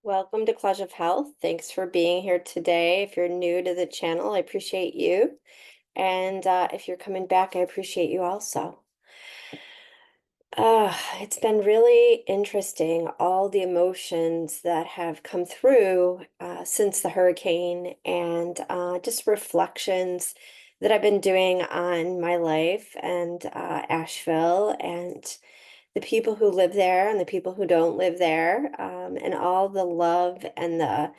Welcome to Clash of Health. Thanks for being here today. If you're new to the channel, I appreciate you. And if you're coming back, I appreciate you also. It's been really interesting, all the emotions that have come through since the hurricane and just reflections that I've been doing on my life and Asheville and the people who live there and the people who don't live there, and all the love and the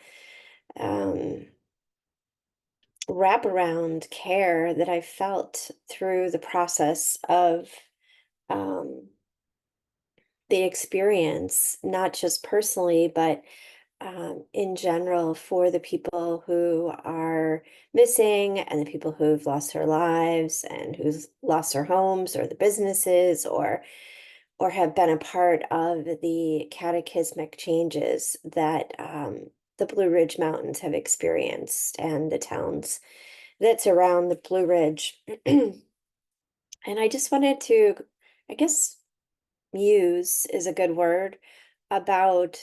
um, wraparound care that I felt through the process of um, the experience, not just personally, but in general for the people who are missing and the people who've lost their lives and who's lost their homes or the businesses or have been a part of the cataclysmic changes that the Blue Ridge Mountains have experienced and the towns that surround the Blue Ridge. And I just wanted to, I guess, muse is a good word about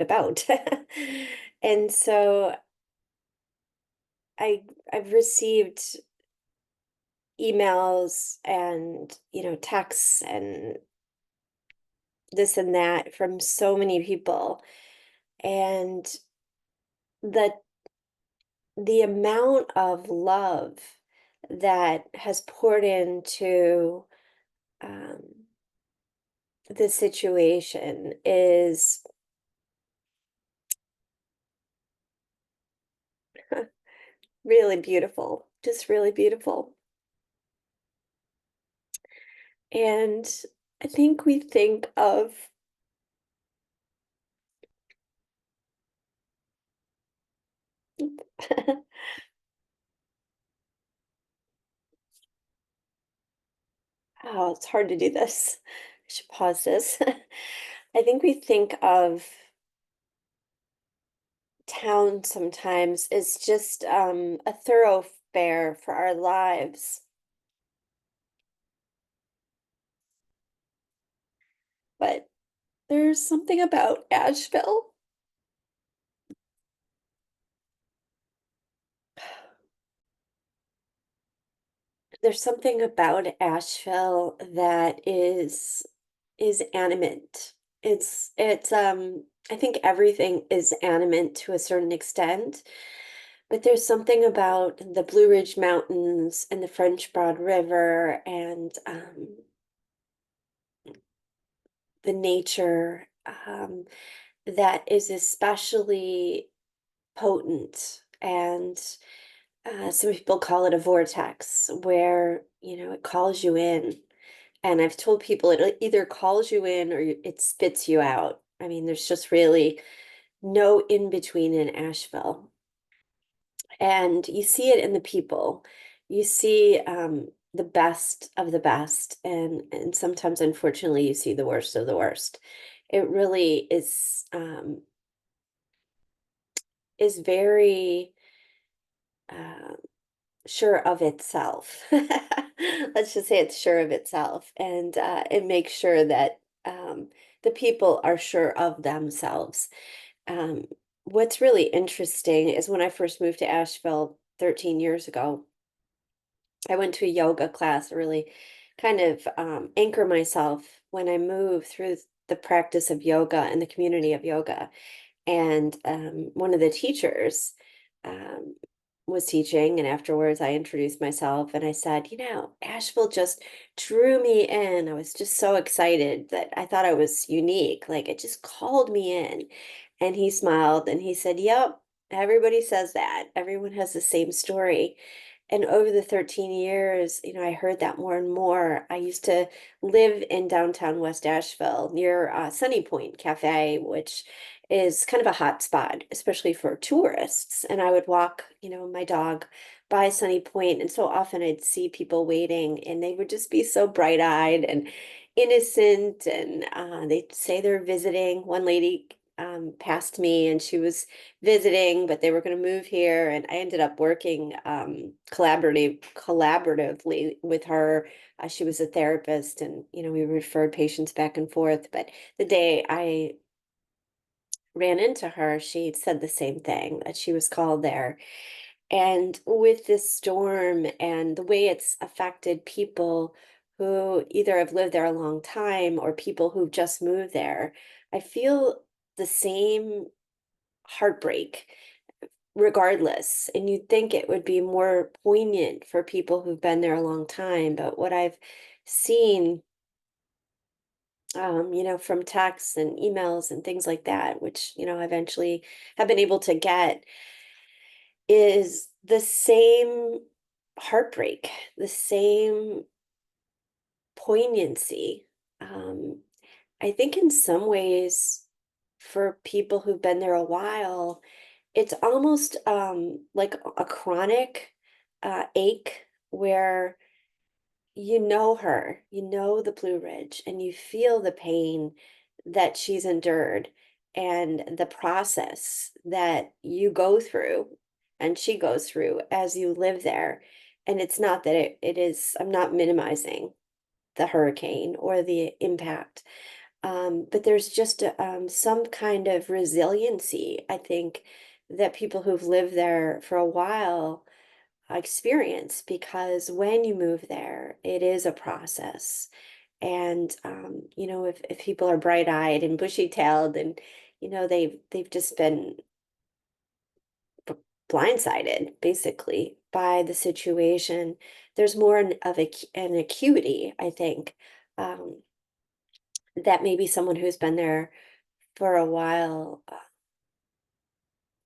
about. And so I've received emails and texts and this and that from so many people, and the the amount of love that has poured into um, the situation is really beautiful, just really beautiful. And I think we think of oh, it's hard to do this. I should pause this. I think we think of town sometimes as just a thoroughfare for our lives. But there's something about Asheville. There's something about Asheville that is animate. It's I think everything is animate to a certain extent, but there's something about the Blue Ridge Mountains and the French Broad River and the nature that is especially potent. And some people call it a vortex where, it calls you in. And I've told people it either calls you in or it spits you out. I mean, there's just really no in between in Asheville. And you see it in the people. You see the best of the best, and sometimes, unfortunately, you see the worst of the worst. It really is very uh, sure of itself. Let's just say it's sure of itself, and it makes sure that the people are sure of themselves. Um, what's really interesting is when I first moved to Asheville 13 years ago, I went to a yoga class to really kind of anchor myself when I moved through the practice of yoga and the community of yoga. And one of the teachers um, was teaching, and afterwards I introduced myself and I said, Asheville just drew me in. I was just so excited that I thought I was unique. Like it just called me in. And he smiled and he said, Yep, everybody says that. Everyone has the same story. And over the 13 years, I heard that more and more. I used to live in downtown West Asheville near Sunny Point Cafe, which is kind of a hot spot, especially for tourists. And I would walk, my dog by Sunny Point, and so often I'd see people waiting, and they would just be so bright-eyed and innocent, and they'd say they're visiting. One lady passed me, and she was visiting, but they were going to move here, and I ended up working collaboratively with her. She was a therapist, and we referred patients back and forth. But the day I ran into her, she said the same thing, that she was called there. And with this storm and the way it's affected people who either have lived there a long time or people who've just moved there, I feel the same heartbreak regardless. And you'd think it would be more poignant for people who've been there a long time. But what I've seen, from texts and emails and things like that, which, I eventually have been able to get, is the same heartbreak, the same poignancy. Um, I think in some ways, for people who've been there a while, it's almost like a chronic ache where you know her, you know the Blue Ridge, and you feel the pain that she's endured and the process that you go through and she goes through as you live there. And it's not that it is, I'm not minimizing the hurricane or the impact, but there's just some kind of resiliency, I think, that people who've lived there for a while experience, because when you move there, it is a process. And if people are bright-eyed and bushy-tailed and they've just been b- blindsided basically by the situation, there's more of an acuity, I think, um, that maybe someone who's been there for a while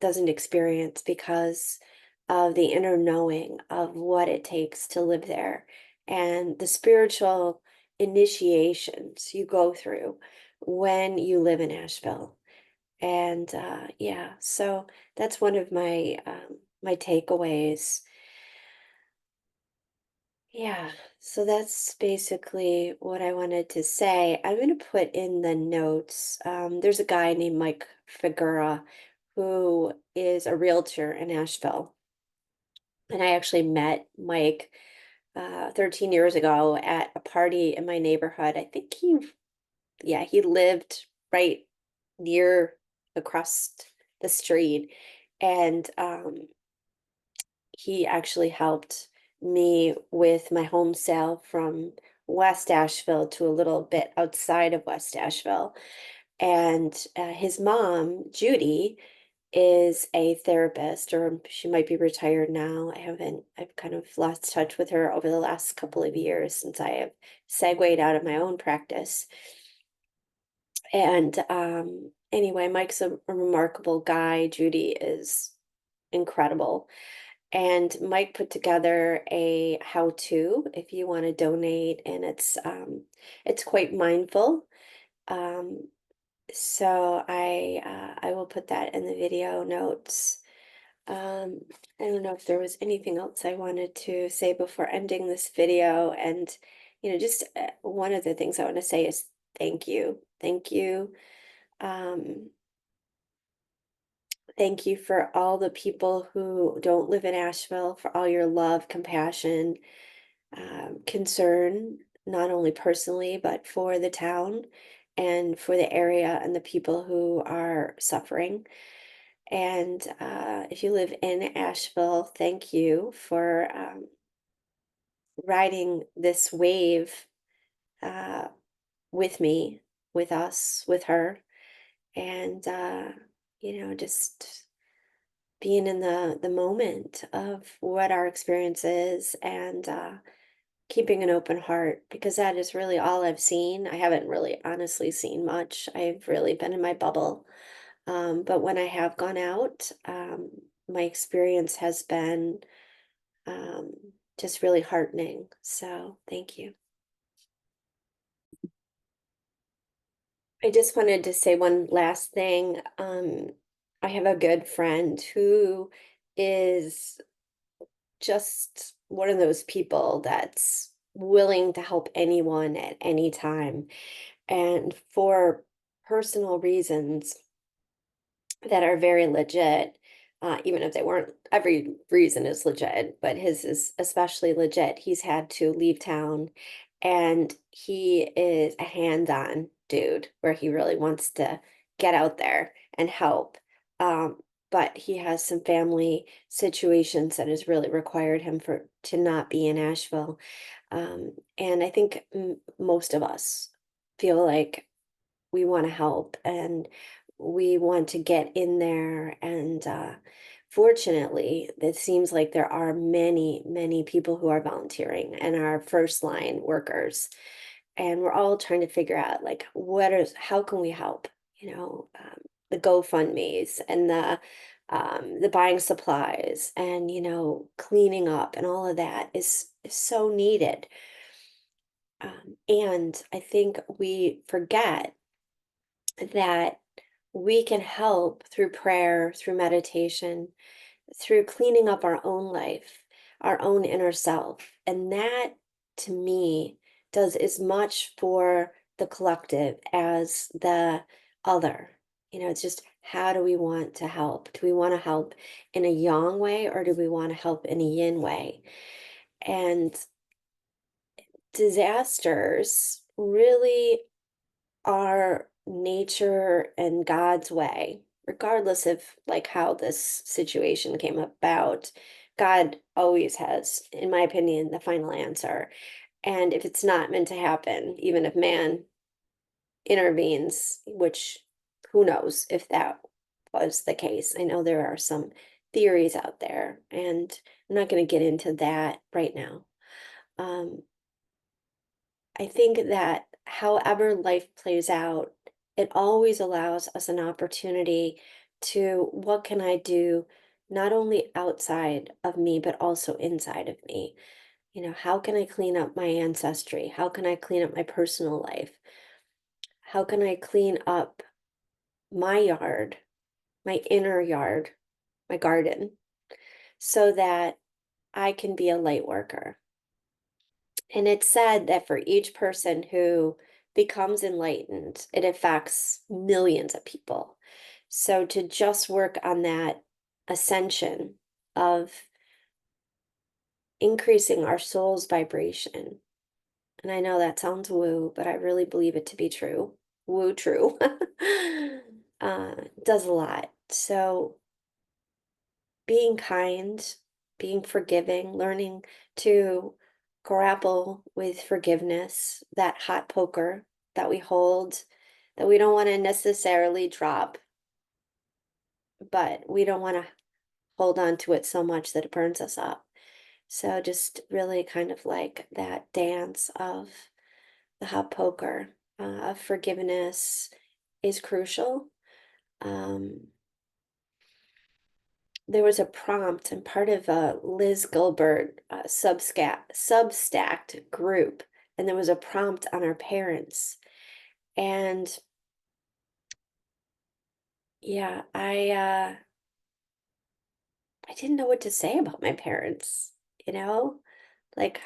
doesn't experience, because of the inner knowing of what it takes to live there and the spiritual initiations you go through when you live in Asheville. And yeah, so that's one of my takeaways. Yeah, so that's basically what I wanted to say. I'm going to put in the notes. There's a guy named Mike Figura who is a realtor in Asheville. And I actually met Mike 13 years ago at a party in my neighborhood. I think yeah, he lived right near across the street. And he actually helped me with my home sale from West Asheville to a little bit outside of West Asheville. And his mom, Judy, is a therapist, or she might be retired now. I've kind of lost touch with her over the last couple of years since I have segued out of my own practice. And anyway, Mike's a remarkable guy. Judy is incredible. And Mike put together a how-to if you want to donate, and it's quite mindful. Um, so I will put that in the video notes. Um, I don't know if there was anything else I wanted to say before ending this video. And, just one of the things I want to say is thank you. Thank you. Um, thank you for all the people who don't live in Asheville, for all your love, compassion, concern, not only personally, but for the town and for the area and the people who are suffering. And if you live in Asheville, thank you for riding this wave uh, with me, with us, with her, and just being in the moment of what our experience is, and keeping an open heart, because that is really all I've seen. I haven't really honestly seen much. I've really been in my bubble. But when I have gone out, my experience has been um, just really heartening. So thank you. I just wanted to say one last thing. I have a good friend who is just one of those people that's willing to help anyone at any time. And for personal reasons that are very legit, even if they weren't, every reason is legit, but his is especially legit. He's had to leave town, and he is a hands-on dude where he really wants to get out there and help. Um, but he has some family situations that has really required him for to not be in Asheville. And I think most of us feel like we want to help and we want to get in there. And fortunately, it seems like there are many, many people who are volunteering and are first line workers. And we're all trying to figure out like how can we help? The GoFundMe's and the buying supplies and cleaning up and all of that is so needed. And I think we forget that we can help through prayer, through meditation, through cleaning up our own life, our own inner self. And that, to me, does as much for the collective as the other. It's just how do we want to help? Do we want to help in a yang way or do we want to help in a yin way? And disasters really are nature and God's way, regardless of like how this situation came about. God always has, in my opinion, the final answer. And if it's not meant to happen, even if man intervenes, which who knows if that was the case. I know there are some theories out there, and I'm not going to get into that right now. Um, I think that however life plays out, it always allows us an opportunity to what can I do not only outside of me, but also inside of me? How can I clean up my ancestry? How can I clean up my personal life? How can I clean up my yard, my inner yard, my garden, so that I can be a light worker? And it's said that for each person who becomes enlightened, it affects millions of people. So to just work on that ascension of increasing our soul's vibration, and I know that sounds woo, but I really believe it to be true. Woo true. Does a lot. So being kind, being forgiving, learning to grapple with forgiveness, that hot poker that we hold, that we don't want to necessarily drop, but we don't want to hold on to it so much that it burns us up. So just really kind of like that dance of the hot poker of forgiveness is crucial. Um, there was a prompt and part of Liz Gilbert Substacked group, and there was a prompt on our parents. And yeah, I didn't know what to say about my parents, you know? Like,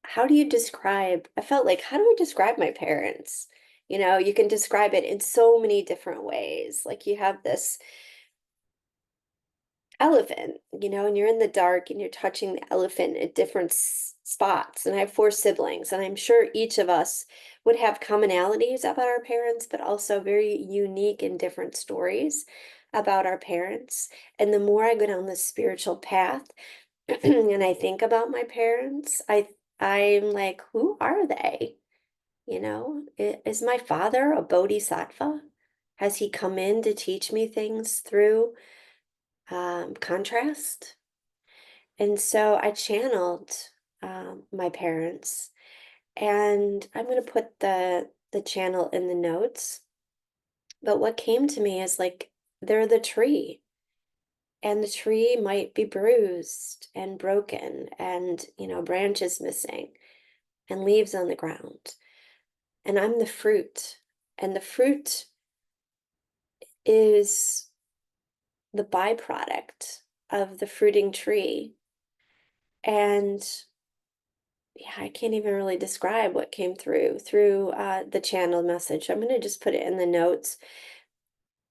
how do you describe, I felt like, how do I describe my parents? You can describe it in so many different ways. Like you have this elephant, and you're in the dark and you're touching the elephant at different spots. And I have four siblings, and I'm sure each of us would have commonalities about our parents, but also very unique and different stories about our parents. And the more I go down this spiritual path and I think about my parents, I'm like, who are they? Is my father a bodhisattva? Has he come in to teach me things through contrast? And so I channeled my parents, and I'm going to put the channel in the notes. But what came to me is like they're the tree, and the tree might be bruised and broken, and branches missing, and leaves on the ground. And I'm the fruit, and the fruit is the byproduct of the fruiting tree. And yeah, I can't even really describe what came through the channel message. I'm going to just put it in the notes.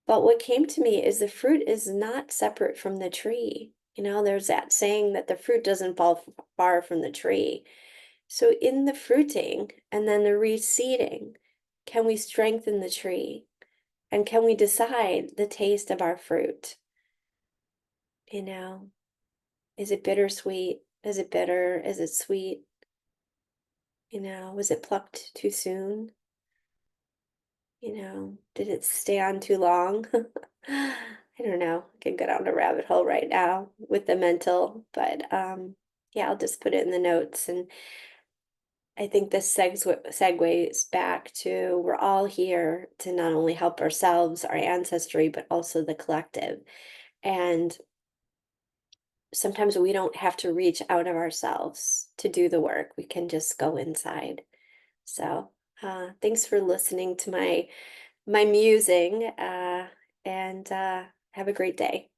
But what came to me is the fruit is not separate from the tree. There's that saying that the fruit doesn't fall far from the tree. So in the fruiting and then the reseeding, can we strengthen the tree? And can we decide the taste of our fruit? You know, is it bittersweet? Is it bitter? Is it sweet? Was it plucked too soon? Did it stay on too long? I don't know. I could go down a rabbit hole right now with the mental, but yeah, I'll just put it in the notes. And I think this segues back to we're all here to not only help ourselves, our ancestry, but also the collective. And sometimes we don't have to reach out of ourselves to do the work. We can just go inside. So, thanks for listening to my musing, and have a great day.